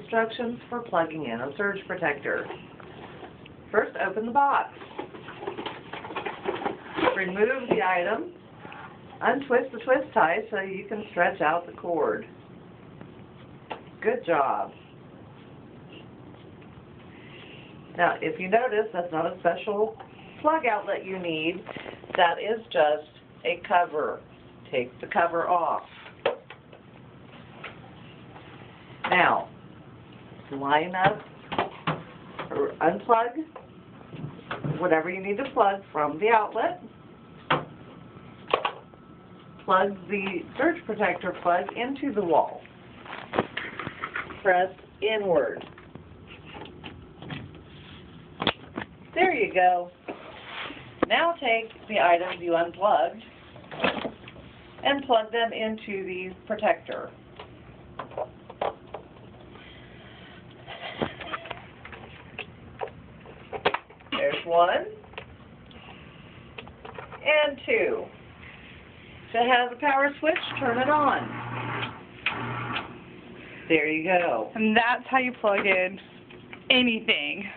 instructions for plugging in a surge protector. First, open the box. Remove the item. Untwist the twist tie so you can stretch out the cord. Good job. Now, if you notice, that's not a special plug outlet you need. That is just a cover. Take the cover off. Now, line up or unplug whatever you need to plug from the outlet. Plug the surge protector plug into the wall. Press inward. There you go. Now take the items you unplugged and plug them into the protector. There's one and two. If it has a power switch, turn it on. There you go. And that's how you plug in anything.